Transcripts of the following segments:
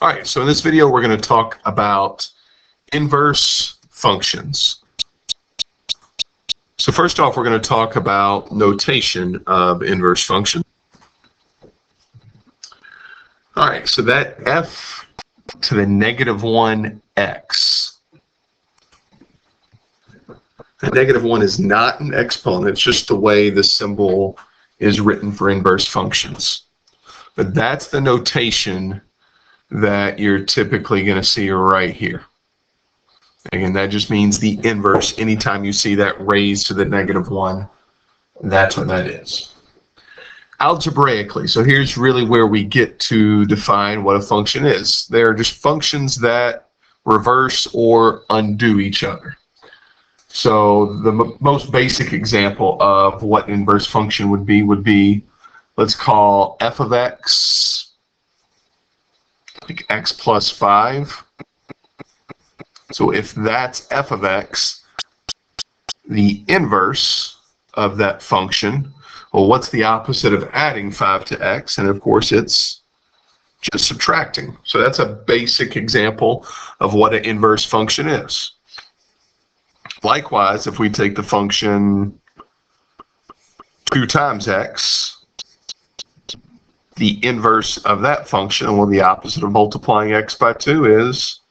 All right, so in this video, we're going to talk about inverse functions. So first off, we're going to talk about notation of inverse function. All right, so that f to the negative 1x. The negative 1 is not an exponent, it's just the way the symbol is written for inverse functions. But that's the notation that you're typically going to see right here. Again, that just means the inverse. Anytime you see that raised to the negative 1, that's what that is. Algebraically, so here's really where we get to define what a function is. They're just functions that reverse or undo each other. So the most basic example of what inverse function would be, let's call f of x, like x plus 5. So if that's f of x, the inverse of that function, well, what's the opposite of adding 5 to x? And of course, it's just subtracting. So that's a basic example of what an inverse function is. Likewise, if we take the function 2 times x, the inverse of that function, well, the opposite of multiplying x by 2 is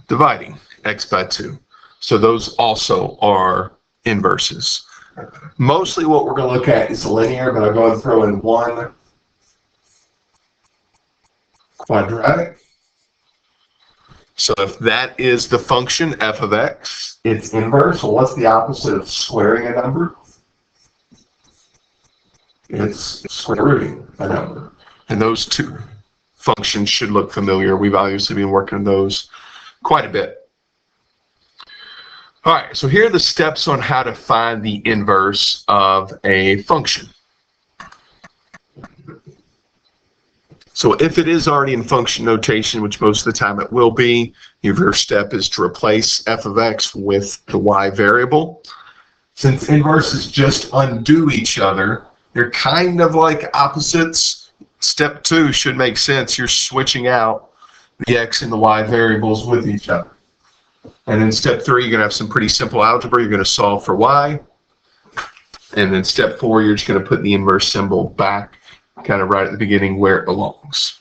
dividing x by 2. So those also are inverses. Mostly what we're going to look at is linear, but I'm going to throw in one quadratic. So if that is the function f of x, its inverse, well, what's the opposite of squaring a number? It's square rooting a number. And those two functions should look familiar. We've obviously been working on those quite a bit. All right, so here are the steps on how to find the inverse of a function. So if it is already in function notation, which most of the time it will be, your first step is to replace f of x with the y variable. Since inverses just undo each other, they're kind of like opposites. Step 2 should make sense. You're switching out the x and the y variables with each other. And then step 3, you're going to have some pretty simple algebra. You're going to solve for y. And then step 4, you're just going to put the inverse symbol back kind of right at the beginning where it belongs.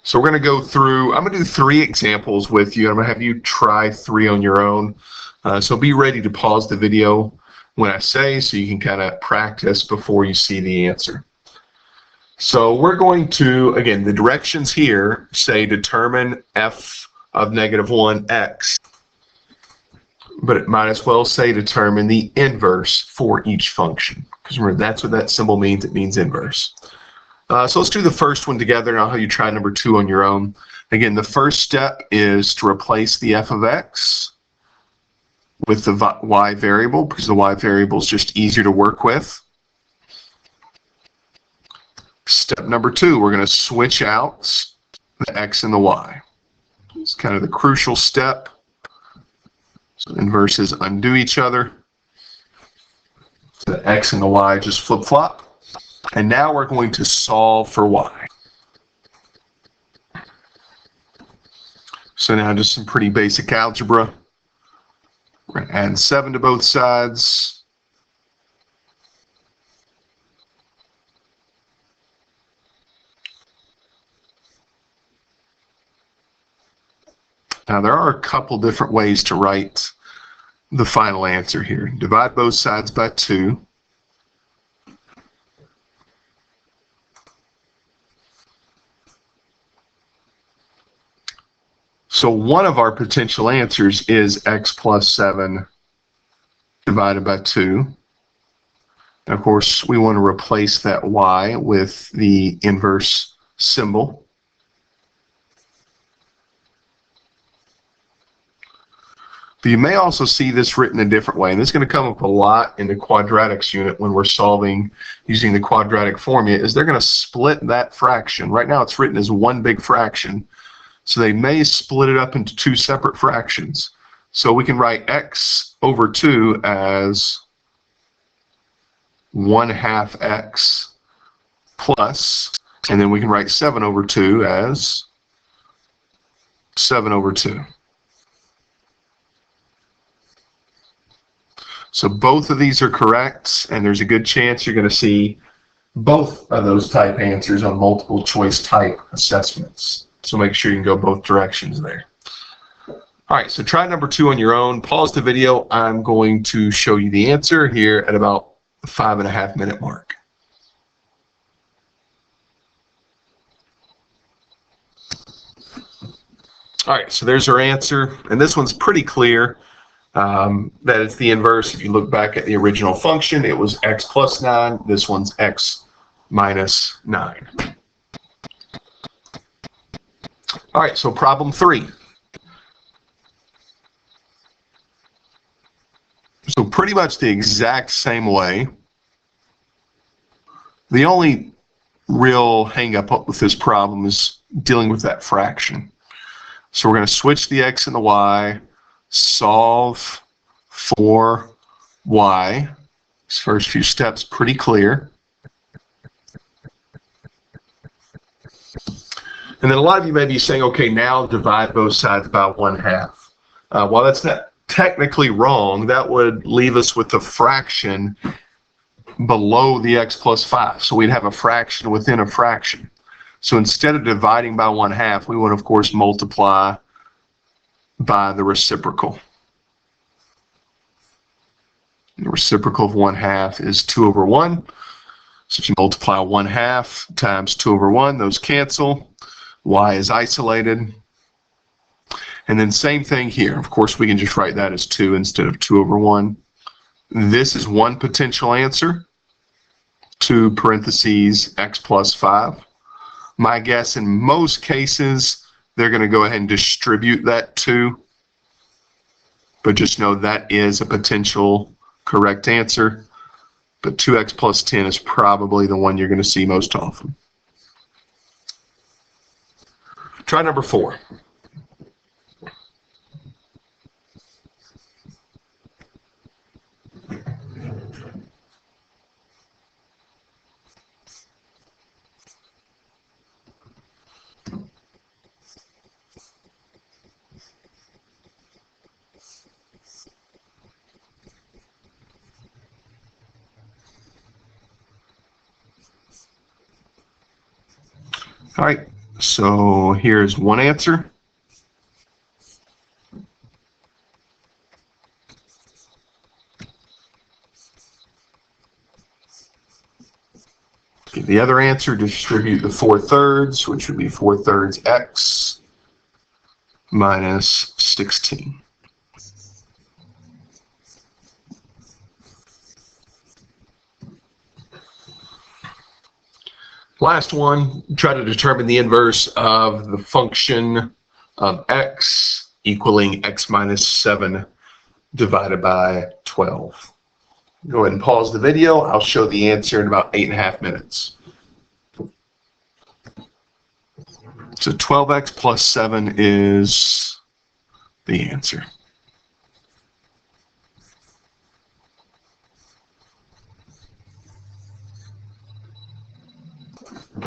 So we're going to go through, I'm going to do 3 examples with you. I'm going to have you try 3 on your own. So be ready to pause the video when I say, so you can kind of practice before you see the answer. So we're going to, again, the directions here say determine f of negative 1x. But it might as well say determine the inverse for each function. Because remember, that's what that symbol means. It means inverse. So let's do the first one together, and I'll have you try number 2 on your own. Again, the first step is to replace the f of x with the y variable, because the y variable is just easier to work with. Step number 2, we're going to switch out the x and the y. It's kind of the crucial step. So inverses undo each other. The x and the y just flip-flop. And now we're going to solve for y. So now just some pretty basic algebra. We're going to add 7 to both sides. Now there are a couple different ways to write the final answer here. Divide both sides by 2. So one of our potential answers is x plus 7 divided by 2. And of course, we want to replace that y with the inverse symbol. But you may also see this written a different way, and this is going to come up a lot in the quadratics unit when we're solving using the quadratic formula, is they're going to split that fraction. Right now it's written as one big fraction, so they may split it up into 2 separate fractions. So we can write x over 2 as 1/2 x plus And then we can write 7 over 2 as 7 over 2. So both of these are correct, and there's a good chance you're going to see both of those type answers on multiple choice type assessments. So make sure you can go both directions there. All right, so try number 2 on your own. Pause the video. I'm going to show you the answer here at about the 5.5-minute mark. All right, so there's our answer, and this one's pretty clear. That it's the inverse. If you look back at the original function, it was x plus 9. This one's x minus 9. All right, so problem 3. So pretty much the exact same way. The only real hang up with this problem is dealing with that fraction. So we're going to switch the x and the y, solve for y. These first few steps pretty clear. And then a lot of you may be saying, okay, now divide both sides by 1/2. While that's not technically wrong, that would leave us with a fraction below the x plus 5. So we'd have a fraction within a fraction. So instead of dividing by 1/2, we would, of course, multiply by the reciprocal. The reciprocal of 1/2 is 2 over 1. So if you multiply 1/2 times 2 over 1, those cancel. Y is isolated. And then same thing here. Of course, we can just write that as 2 instead of 2 over 1. This is one potential answer. 2 parentheses x plus 5. My guess in most cases, they're going to go ahead and distribute that 2. But just know that is a potential correct answer. But 2x plus 10 is probably the one you're going to see most often. Try number 4. All right, so here's one answer. Okay, the other answer, distribute the 4/3, which would be 4/3 x minus 16. Last one, try to determine the inverse of the function of x equaling x minus 7 divided by 12. Go ahead and pause the video. I'll show the answer in about 8.5 minutes. So 12x plus 7 is the answer.